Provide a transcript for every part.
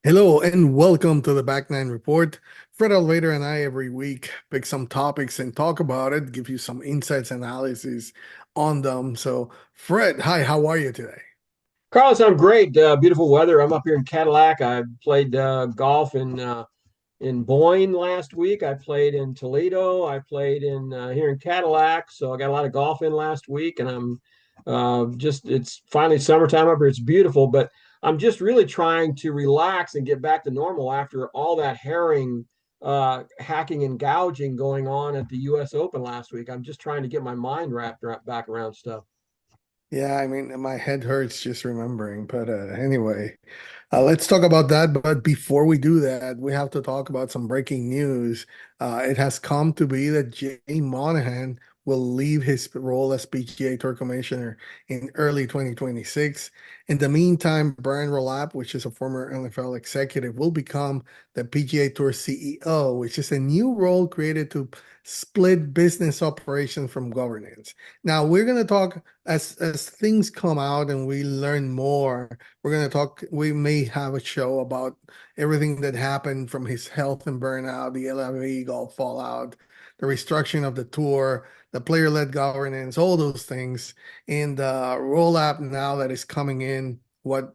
Hello and welcome to the Back Nine Report. Fred Elevator and I every week pick some topics and talk about it, give you some insights, analysis on them. So, Fred, hi, how are you today? Carlos, I'm great. Beautiful weather. I'm up here in Cadillac. I played golf in Boyne last week. I played in Toledo. I played in here in Cadillac. So I got a lot of golf in last week, and I'm just it's finally summertime up here. It's beautiful, but I'm just really trying to relax and get back to normal after all that herring hacking and gouging going on at the U.S. Open last week. I'm just trying to get my mind wrapped back around stuff. Yeah, I mean, my head hurts just remembering. But anyway, let's talk about that. But before we do that, we have to talk about some breaking news. It has come to be that Jay Monahan will leave his role as PGA Tour Commissioner in early 2026. In the meantime, Brian Rolap, which is a former NFL executive, will become the PGA Tour CEO, which is a new role created to split business operations from governance. Now, we're going to talk as things come out and we learn more. We're going to talk, we may have a show about everything that happened from his health and burnout, the LIV golf fallout, the restructuring of the tour, the player-led governance, all those things. And roll up now that is coming in, what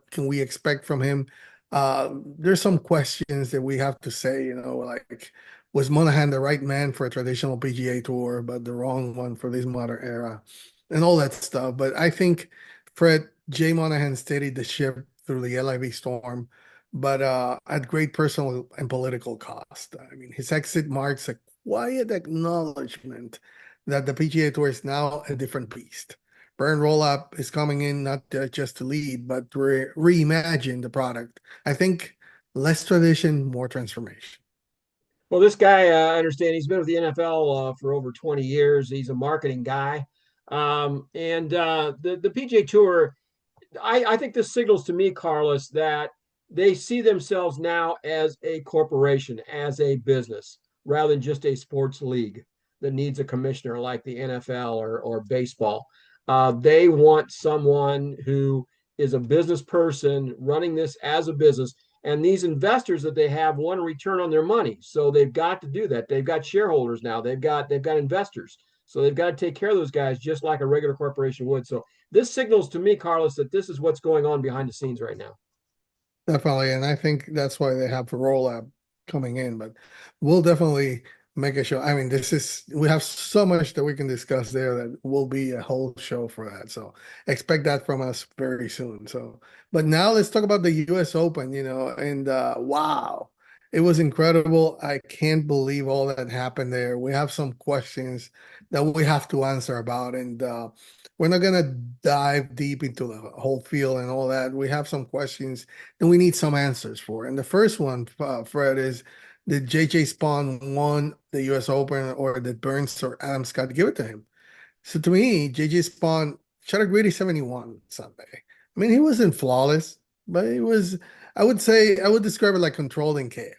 can we expect from him? There's some questions that we have to say, like was Monahan the right man for a traditional PGA tour, but the wrong one for this modern era, and all that stuff. But I think Fred J. Monahan steadied the ship through the LIV storm, but at great personal and political cost. I mean, his exit marks a quiet acknowledgement that the PGA Tour is now a different beast. Burn Roll Up is coming in not just to lead, but to reimagine the product. I think less tradition, more transformation. Well, this guy, I understand he's been with the NFL for over 20 years. He's a marketing guy. And the PGA Tour, I think this signals to me, Carlos, that they see themselves now as a corporation, as a business, rather than just a sports league that needs a commissioner like the NFL or baseball. They want someone who is a business person running this as a business. And these investors that they have want a return on their money. So they've got to do that. They've got shareholders now. They've got investors. So they've got to take care of those guys just like a regular corporation would. So this signals to me, Carlos, that this is what's going on behind the scenes right now. Definitely, and I think that's why they have the rollout coming in. But we'll definitely make a show. I mean, this is we have so much that we can discuss there that will be a whole show for that. So expect that from us very soon. So, but now let's talk about the U.S. Open. And wow, it was incredible. I can't believe all that happened there. We have some questions that we have to answer about, and we're not gonna dive deep into the whole field and all that. We have some questions and we need some answers for. And the first one, Fred, is did JJ Spawn won the US Open or did Burns or Adam Scott give it to him? So to me, JJ Spawn shot a gritty 71 Sunday. I mean, he wasn't flawless, but it was, I would say, I would describe it like controlling chaos.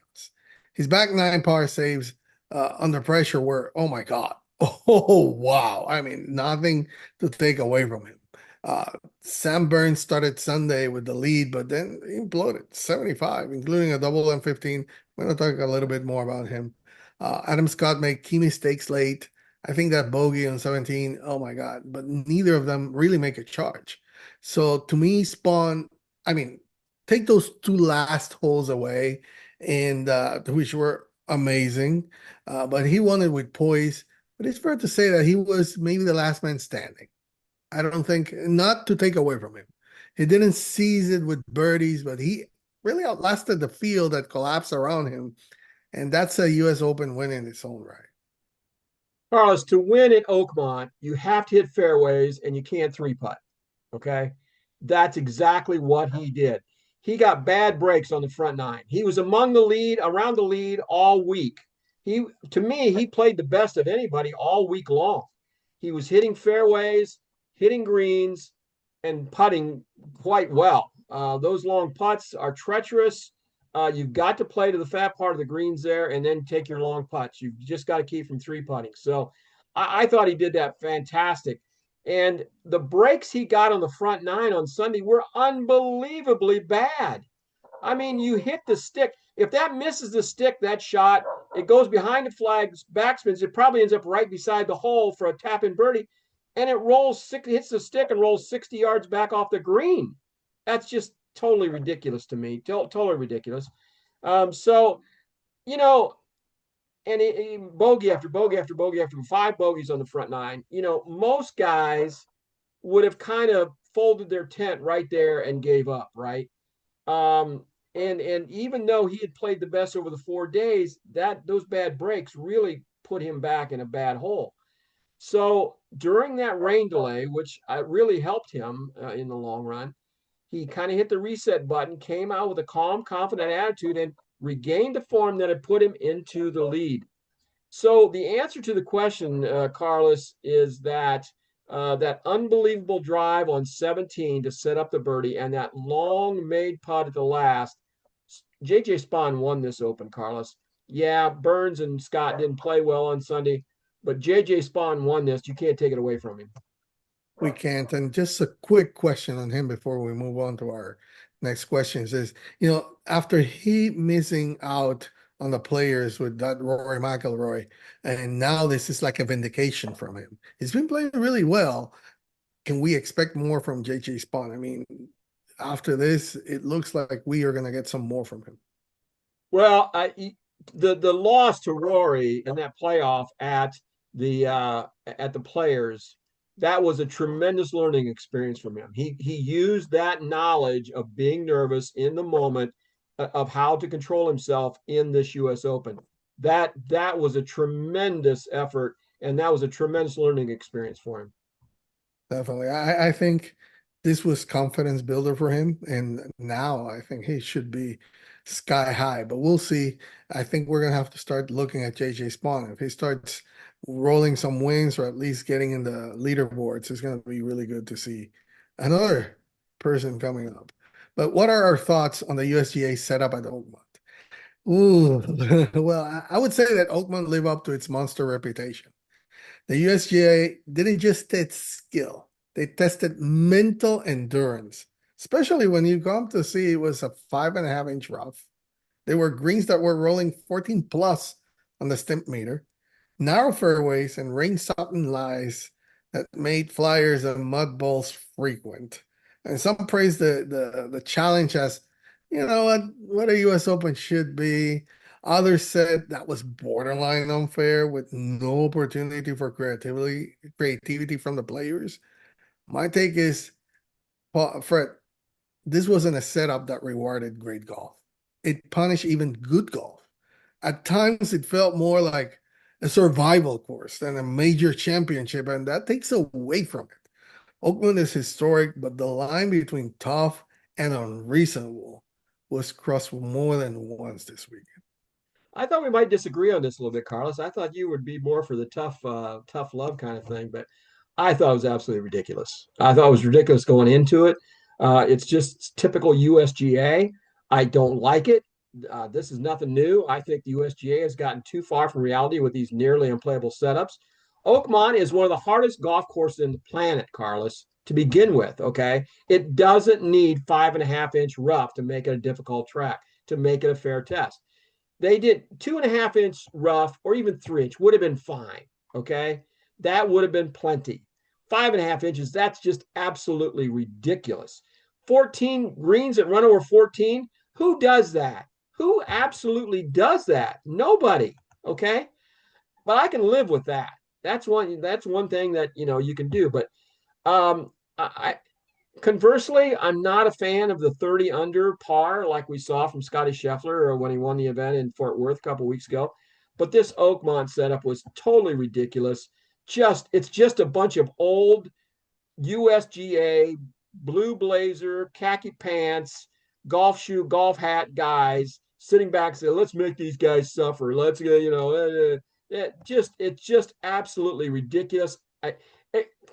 His back nine par saves under pressure were, oh my God. Oh, wow. I mean, nothing to take away from him. Uh, Sam Burns started Sunday with the lead, but then he imploded 75, including a double M15. We're going to talk a little bit more about him. Adam Scott made key mistakes late. I think that bogey on 17, oh my God, but neither of them really make a charge. So to me, Spawn, I mean, take those two last holes away, and which were amazing, but he won it with poise. But it's fair to say that he was maybe the last man standing. I don't think, not to take away from him. He didn't seize it with birdies, but he really outlasted the field that collapsed around him. And that's a US Open win in its own right. Carlos, to win at Oakmont, you have to hit fairways and you can't three putt. Okay. That's exactly what he did. He got bad breaks on the front nine. He was among the lead, around the lead all week. To me, he played the best of anybody all week long. He was hitting fairways, hitting greens, and putting quite well. Those long putts are treacherous. You've got to play to the fat part of the greens there and then take your long putts. You've just got to keep from three putting. So I thought he did that fantastic. And the breaks he got on the front nine on Sunday were unbelievably bad. I mean, you hit the stick. If that misses the stick, that shot, it goes behind the flags, backspins. It probably ends up right beside the hole for a tap in birdie, and it hits the stick and rolls 60 yards back off the green. That's just totally ridiculous to me. Totally ridiculous. So you know, and bogey after bogey after bogey after five bogeys on the front nine. Most guys would have kind of folded their tent right there and gave up, right? And even though he had played the best over the 4 days, that those bad breaks really put him back in a bad hole. So during that rain delay, which really helped him in the long run, he kind of hit the reset button, came out with a calm, confident attitude, and regained the form that had put him into the lead. So the answer to the question, Carlos, is that unbelievable drive on 17 to set up the birdie and that long made putt at the last. JJ Spawn won this Open, Carlos. Yeah, Burns and Scott didn't play well on Sunday, but JJ Spawn won this. You can't take it away from him. We can't. And just a quick question on him before we move on to our next questions is, after he missing out on the players with that Rory McIlroy, and now this is like a vindication from him. He's been playing really well. Can we expect more from JJ Spawn? I mean, after this, it looks like we are going to get some more from him. Well, the loss to Rory in that playoff at the Players, that was a tremendous learning experience from him. He used that knowledge of being nervous in the moment of how to control himself in this U.S. Open. That was a tremendous effort, and that was a tremendous learning experience for him. Definitely. I think this was confidence builder for him. And now I think he should be sky high. But we'll see. I think we're gonna have to start looking at JJ Spawn. If he starts rolling some wins or at least getting in the leaderboards, it's gonna be really good to see another person coming up. But what are our thoughts on the USGA setup at Oakmont? Ooh, well, I would say that Oakmont live up to its monster reputation. The USGA didn't just test skill, they tested mental endurance, especially when you come to see it was a 5.5 inch rough. There were greens that were rolling 14 plus on the stimp meter, narrow fairways, and rain softened lies that made flyers and mud balls frequent. And some praised the challenge as, what a US Open should be. Others said that was borderline unfair with no opportunity for creativity from the players. My take is, Fred, this wasn't a setup that rewarded great golf. It punished even good golf. At times, it felt more like a survival course than a major championship, and that takes away from it. Oakland is historic, but the line between tough and unreasonable was crossed more than once this weekend. I thought we might disagree on this a little bit, Carlos. I thought you would be more for the tough love kind of thing, but I thought it was absolutely ridiculous. I thought it was ridiculous going into it. It's just typical USGA. I don't like it. This is nothing new. I think the USGA has gotten too far from reality with these nearly unplayable setups. Oakmont is one of the hardest golf courses in the planet, Carlos, to begin with. Okay. It doesn't need 5.5 inch rough to make it a difficult track, to make it a fair test. They did 2.5 inch rough or even 3 inch would have been fine. Okay. That would have been plenty. 5.5 inches, that's just absolutely ridiculous. 14 greens that run over 14. Who does that? Who absolutely does that? Nobody. Okay. But I can live with that. That's one thing that you can do. But I conversely, I'm not a fan of the 30 under par like we saw from Scotty Scheffler or when he won the event in Fort Worth a couple weeks ago. But this Oakmont setup was totally ridiculous. It's just a bunch of old USGA blue blazer, khaki pants, golf shoe, golf hat guys sitting back and saying, "Let's make these guys suffer. Let's go." It's just absolutely ridiculous.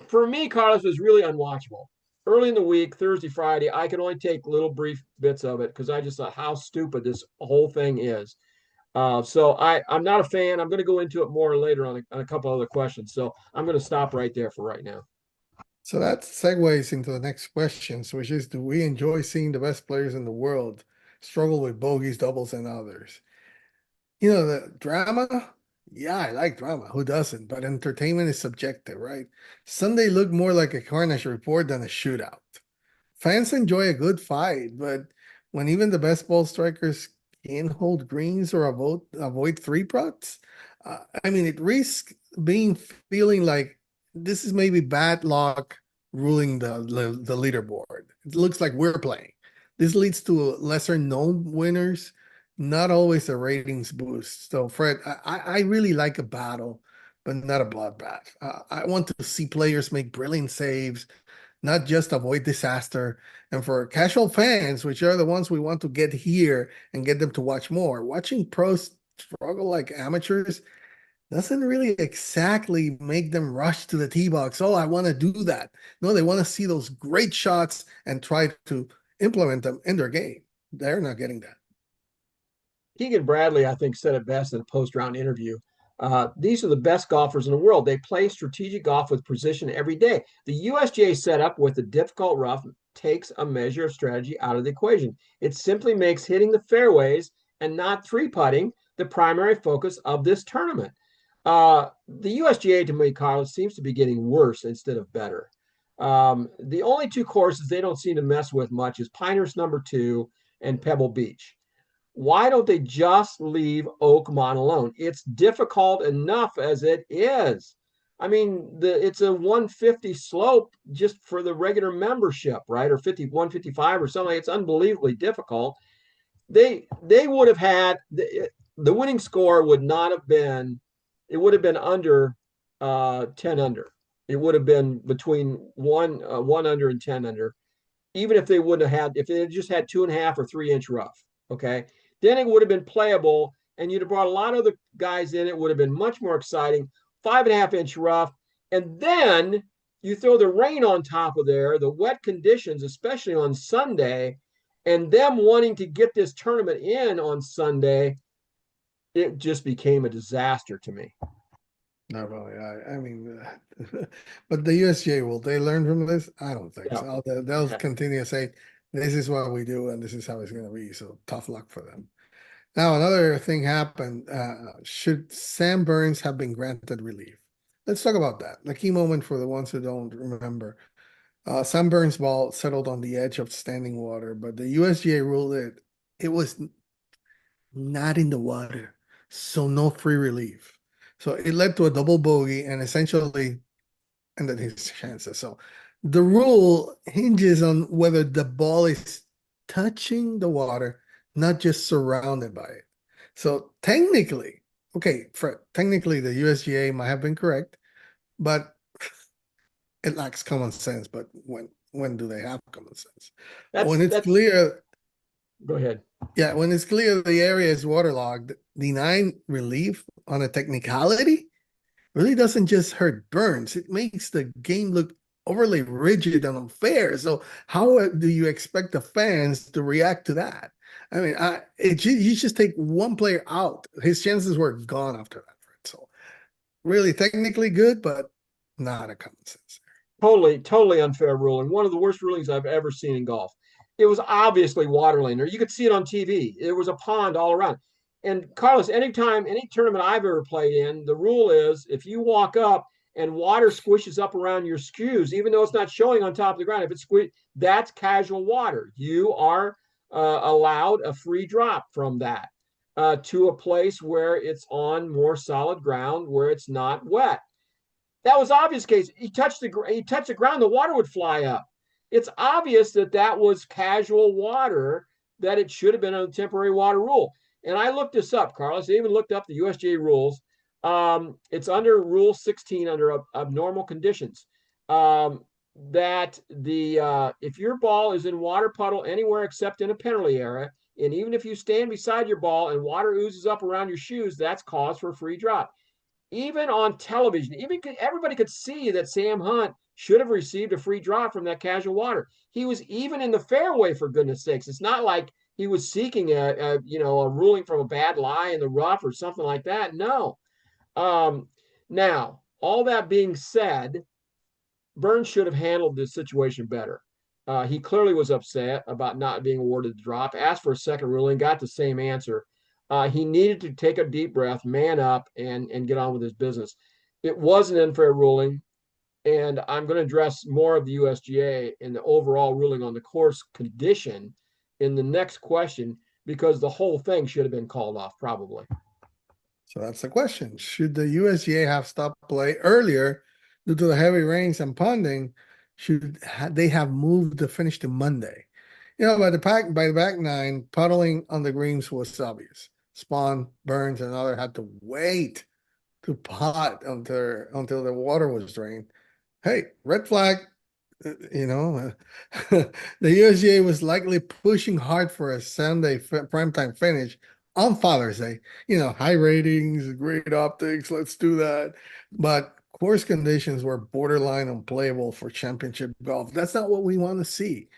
For me, Carlos was really unwatchable. Early in the week, Thursday, Friday, I could only take little brief bits of it because I just thought how stupid this whole thing is. So I'm not a fan. I'm going to go into it more later on a couple other questions. So I'm going to stop right there for right now. So that segues into the next questions, which is, do we enjoy seeing the best players in the world struggle with bogeys, doubles, and others. The drama, yeah, I like drama. Who doesn't? But entertainment is subjective, right? Sunday looked more like a carnage report than a shootout. Fans enjoy a good fight, but when even the best ball strikers can't hold greens or avoid three putts, I mean, it risks being feeling like this is maybe bad luck ruling the leaderboard. It looks like we're playing. This leads to lesser known winners, not always a ratings boost. So, Fred, I really like a battle, but not a bloodbath. I want to see players make brilliant saves, not just avoid disaster. And for casual fans, which are the ones we want to get here and get them to watch more, watching pros struggle like amateurs doesn't really exactly make them rush to the tee box. Oh, I want to do that. No, they want to see those great shots and try to implement them in their game. They're not getting that. Keegan Bradley, I think, said it best in a post-round interview. These are the best golfers in the world. They play strategic golf with precision every day. The USGA setup with the difficult rough takes a measure of strategy out of the equation. It simply makes hitting the fairways and not three putting the primary focus of this tournament. The USGA, to me, Carlos, seems to be getting worse instead of better. The only two courses they don't seem to mess with much is Pinehurst number 2 and Pebble Beach. Why don't they just leave Oakmont alone? It's difficult enough as it is. I mean, it's a 150 slope just for the regular membership, right? Or 155 or something. It's unbelievably difficult. They would have had the winning score would not have been, it would have been under 10 under. It would have been between one under and 10 under, even if they wouldn't have had, if they had just had 2.5 or 3 inch rough. Okay. Then it would have been playable, and you'd have brought a lot of other guys in. It would have been much more exciting. 5.5 inch rough. And then you throw the rain on top of there, the wet conditions, especially on Sunday, and them wanting to get this tournament in on Sunday, it just became a disaster to me. Not really. I mean, but the USGA, will they learn from this? I don't think Yeah. so. They'll Yeah. continue to say, this is what we do and this is how it's going to be. So tough luck for them. Now, another thing happened. Should Sam Burns have been granted relief? Let's talk about that. The key moment for the ones who don't remember. Sam Burns' ball settled on the edge of standing water, but the USGA ruled it was not in the water, so no free relief. So it led to a double bogey and essentially ended his chances. So the rule hinges on whether the ball is touching the water, not just surrounded by it. So technically, okay, technically the USGA might have been correct, but it lacks common sense. But when do they have common sense? That's When it's that's clear, Go ahead. yeah, when it's clear the area is waterlogged, denying relief on a technicality really doesn't just hurt Burns, it makes the game look overly rigid and unfair. So how do you expect the fans to react to that? I mean, you just take one player out, his chances were gone after that. So really, technically good, but not a common sense. Totally, totally unfair ruling. One of the worst rulings I've ever seen in golf. It was obviously water lane, or you could see it on TV. There was a pond all around. And Carlos, anytime, any tournament I've ever played in, the rule is if you walk up and water squishes up around your shoes, even though it's not showing on top of the ground, if it's squish, that's casual water. You are allowed a free drop from that to a place where it's on more solid ground, where it's not wet. That was obvious case. He touched the ground, the water would fly up. It's obvious that that was casual water, that it should have been a temporary water rule. And I looked this up, Carlos. I even looked up the USGA rules. It's under Rule 16 under abnormal conditions. That the if your ball is in water puddle anywhere except in a penalty area, and even if you stand beside your ball and water oozes up around your shoes, that's cause for a free drop. Even on television, even everybody could see that Sam Hunt should have received a free drop from that casual water. He was even in the fairway, for goodness sakes. It's not like he was seeking a ruling from a bad lie in the rough or something like that. No. Um, Now, all that being said, Burns should have handled this situation better. He clearly was upset about not being awarded the drop, asked for a second ruling, got the same answer. He needed to take a deep breath, man up, and get on with his business. It was an unfair ruling, and I'm going to address more of the USGA and the overall ruling on the course condition in the next question because the whole thing should have been called off, probably. So that's the question. Should the USGA have stopped play earlier due to the heavy rains and ponding? Should they have moved the finish to Monday? By the back nine, puddling on the greens was obvious. Spawn, Burns, and other had to wait to pot until the water was drained. Hey, red flag. The USGA was likely pushing hard for a Sunday primetime finish on Father's Day. High ratings, great optics, let's do that. But course conditions were borderline unplayable for championship golf. That's not what we want to see.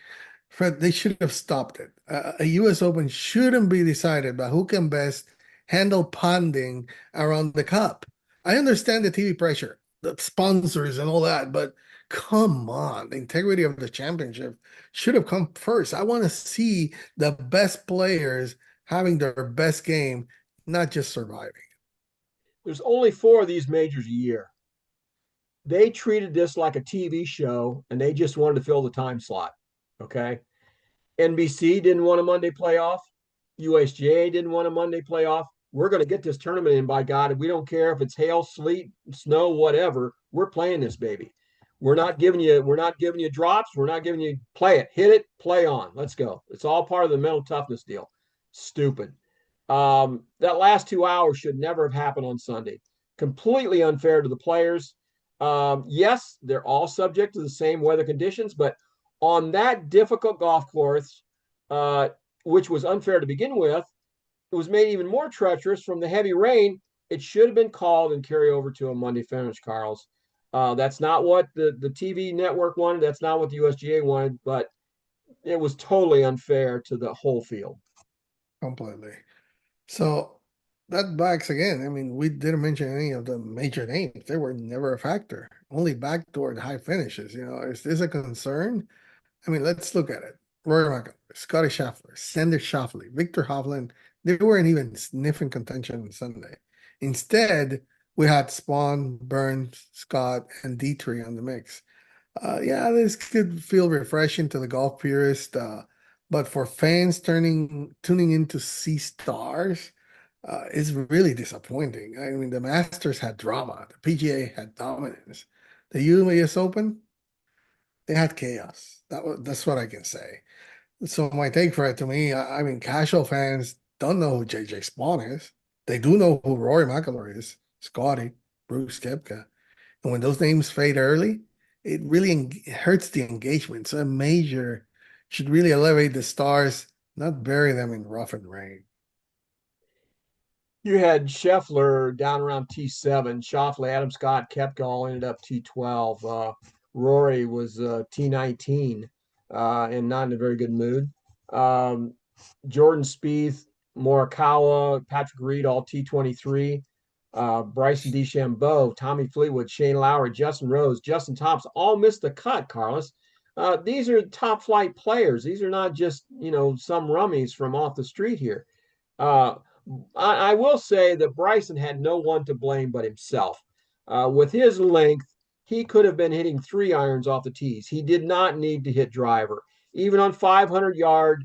Fred, they should have stopped it. A U.S. Open shouldn't be decided by who can best handle ponding around the cup. I understand the TV pressure, the sponsors, and all that, but come on, the integrity of the championship should have come first. I want to see the best players having their best game, not just surviving. There's only four of these majors a year. They treated this like a TV show and they just wanted to fill the time slot. Okay. NBC didn't want a Monday playoff. USGA didn't want a Monday playoff. We're going to get this tournament in, by God. We don't care if it's hail, sleet, snow, whatever. We're playing this baby. We're not giving you drops. We're not giving you play it, hit it, play on. Let's go. It's all part of the mental toughness deal. Stupid. That last 2 hours should never have happened on Sunday. Completely unfair to the players. Yes, they're all subject to the same weather conditions, but on that difficult golf course, which was unfair to begin with, it was made even more treacherous from the heavy rain. It should have been called and carry over to a Monday finish, Carlos. That's not what the TV network wanted. That's not what the USGA wanted, but it was totally unfair to the whole field. Completely. So that backs again. I mean, we didn't mention any of the major names. They were never a factor. Only backdoor high finishes. Is this a concern? I mean, let's look at it. Rory McIlroy, Scotty Scheffler, Sander Schauffele, Victor Hovland, they weren't even sniffing contention on Sunday. Instead, we had Spawn, Burns, Scott, and Dietrich on the mix. Yeah, this could feel refreshing to the golf purist, but for fans tuning in to see stars, it's really disappointing. I mean, the Masters had drama, the PGA had dominance, the US Open, they had chaos. That's what I can say. So my take for it to me, I mean, casual fans don't know who JJ Spawn is. They do know who Rory McIlroy is, Scotty, Bruce Koepka. And when those names fade early, it really hurts the engagement. So a major should really elevate the stars, not bury them in rough and rain. You had Scheffler down around T7, Schauffele, Adam Scott, Koepka all ended up T12. Rory was T19 and not in a very good mood. Um, Jordan Spieth, Morikawa, Patrick Reed, all T23. Bryson DeChambeau, Tommy Fleetwood, Shane Lowry, Justin Rose, Justin Thompson, all missed the cut, Carlos. These are top flight players. These are not just, some rummies from off the street here. Uh, I will say that Bryson had no one to blame but himself. With his length, he could have been hitting 3 irons off the tees. He did not need to hit driver. Even on 500-yard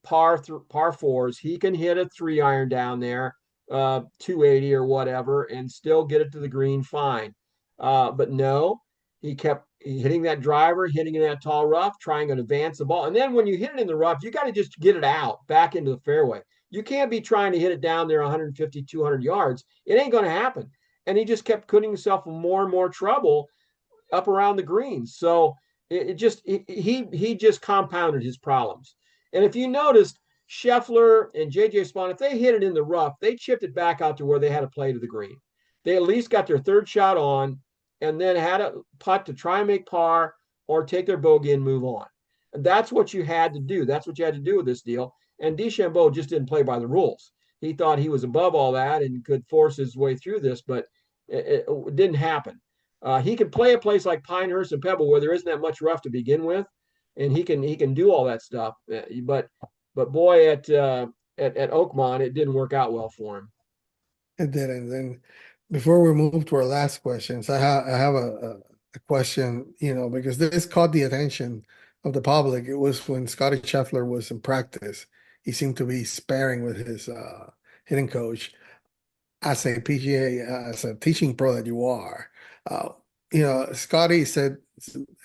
par fours, he can hit a 3 iron down there, 280 or whatever, and still get it to the green fine. But no, he kept hitting that driver, hitting in that tall rough, trying to advance the ball. And then when you hit it in the rough, you got to just get it out back into the fairway. You can't be trying to hit it down there 150, 200 yards. It ain't going to happen. And he just kept putting himself in more and more trouble up around the greens. So he just compounded his problems. And if you noticed, Scheffler and JJ Spawn, if they hit it in the rough, they chipped it back out to where they had to play to the green. They at least got their third shot on and then had a putt to try and make par or take their bogey and move on. And that's what you had to do. That's what you had to do with this deal. And DeChambeau just didn't play by the rules. He thought he was above all that and could force his way through this, but it didn't happen. He could play a place like Pinehurst and Pebble where there isn't that much rough to begin with. and he can do all that stuff. But boy, at Oakmont, it didn't work out well for him. It didn't. And before we move to our last questions, I have a question, because this caught the attention of the public. It was when Scotty Scheffler was in practice. He seemed to be sparring with his hitting coach. As a PGA, as a teaching pro that you are, uh, Scotty said,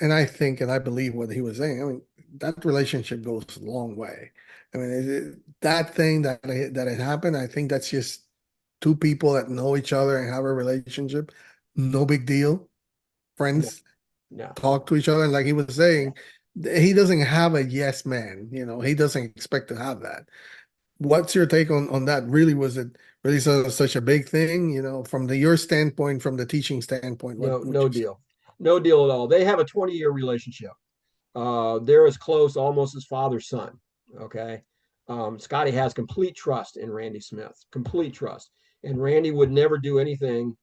and I think and I believe what he was saying. I mean, that relationship goes a long way. I mean, that thing that it happened, I think that's just two people that know each other and have a relationship. No big deal. No, Friends no. talk to each other, and like he was saying, he doesn't have a yes man. He doesn't expect to have that. What's your take on that? Really, was it really such a big thing? From your standpoint, from the teaching standpoint, what No, would no you say? deal. No deal at all. They have a 20-year relationship. They're as close almost as father son. Okay. Scotty has complete trust in Randy Smith, complete trust. And Randy would never do anything,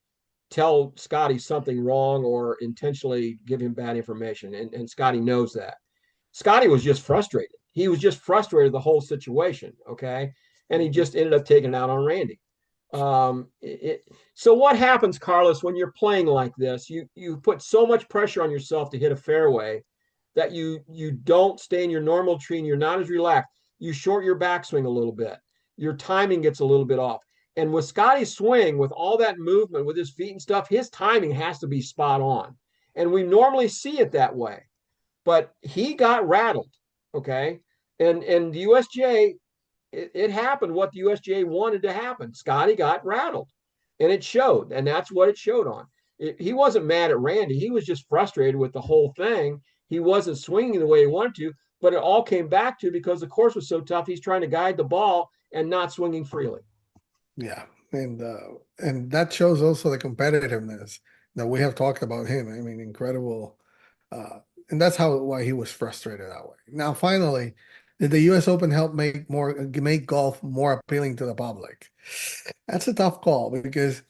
tell Scotty something wrong or intentionally give him bad information. And Scotty knows that. Scotty was just frustrated. He was just frustrated the whole situation. Okay. And he just ended up taking it out on Randy. So what happens, Carlos, when you're playing like this? You put so much pressure on yourself to hit a fairway that you don't stay in your normal tree and you're not as relaxed. You short your backswing a little bit. Your timing gets a little bit off. And with Scotty's swing, with all that movement with his feet and stuff, his timing has to be spot on. And we normally see it that way. But he got rattled. Okay. And the USGA, it happened what the USGA wanted to happen. Scotty got rattled and it showed. And that's what it showed on. He wasn't mad at Randy. He was just frustrated with the whole thing. He wasn't swinging the way he wanted to, but it all came back to because the course was so tough. He's trying to guide the ball and not swinging freely. Yeah, and that shows also the competitiveness that we have talked about him. I mean, incredible, uh, and that's how why he was frustrated that way. Now, finally, did the U.S. Open help make golf more appealing to the public? That's a tough call because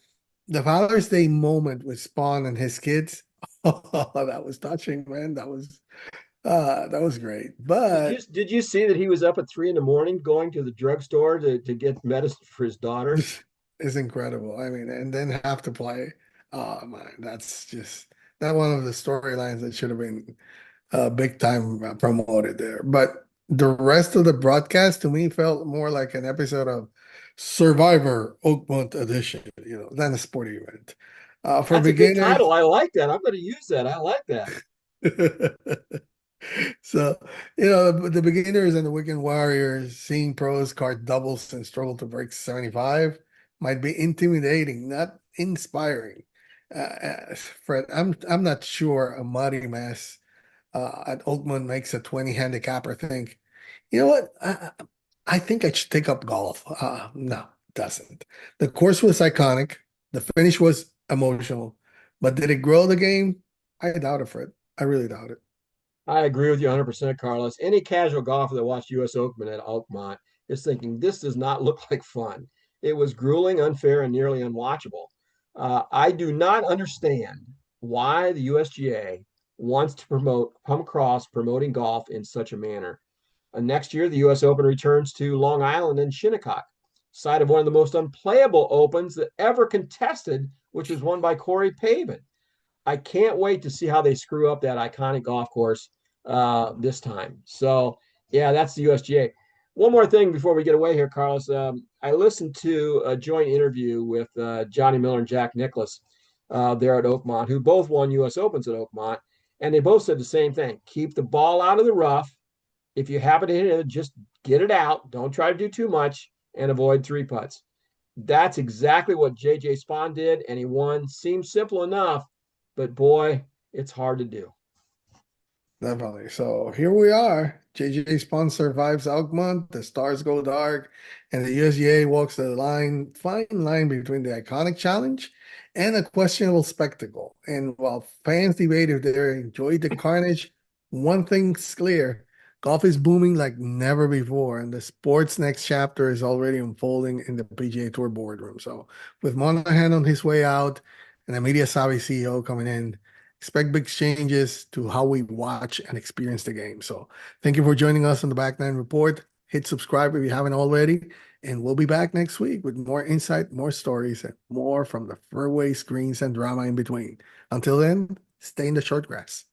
the Father's Day moment with Spawn and his kids, oh, that was touching, man. That was great. Did you But did you see that he was up at 3 in the morning going to the drugstore to get medicine for his daughter? this is incredible. I mean, and then have to play. Oh man, that's just that one of the storylines that should have been big time promoted there. But the rest of the broadcast to me felt more like an episode of Survivor Oakmont Edition, than a sporting event. For That's a good title. beginners, I like that. I'm going to use that. I like that. so, the beginners and the weekend warriors seeing pros card doubles and struggle to break 75 might be intimidating, not inspiring. Fred, I'm not sure a muddy mess at Oakmont makes a 20 handicapper think, you know what? I think I should take up golf. No, it doesn't. The course was iconic. The finish was emotional, but did it grow the game? I doubt it, Fred. I really doubt it. I agree with you 100%, Carlos. Any casual golfer that watched U.S. Open at Oakmont is thinking this does not look like fun. It was grueling, unfair, and nearly unwatchable. I do not understand why the USGA wants to come across promoting golf in such a manner. Next year, the U.S. Open returns to Long Island and Shinnecock, site of one of the most unplayable opens that ever contested, which was won by Corey Pavin. I can't wait to see how they screw up that iconic golf course this time. So, yeah, that's the USGA. One more thing before we get away here, Carlos. I listened to a joint interview with Johnny Miller and Jack Nicklaus there at Oakmont, who both won U.S. Opens at Oakmont. And they both said the same thing: keep the ball out of the rough. If you happen to hit it, just get it out. Don't try to do too much and avoid three putts. That's exactly what JJ Spawn did, and he won. Seems simple enough, but boy, it's hard to do. Definitely. So here we are. JJ Spawn survives Oakmont, the stars go dark, and the USGA walks the fine line between the iconic challenge and a questionable spectacle. And while fans debate if they enjoyed the carnage, one thing's clear. Golf is booming like never before, and the sport's next chapter is already unfolding in the PGA Tour boardroom. So with Monahan on his way out and a media savvy CEO coming in, expect big changes to how we watch and experience the game. So thank you for joining us on the Back Nine Report. Hit subscribe if you haven't already. And we'll be back next week with more insight, more stories, and more from the fairway screens and drama in between. Until then, stay in the short grass.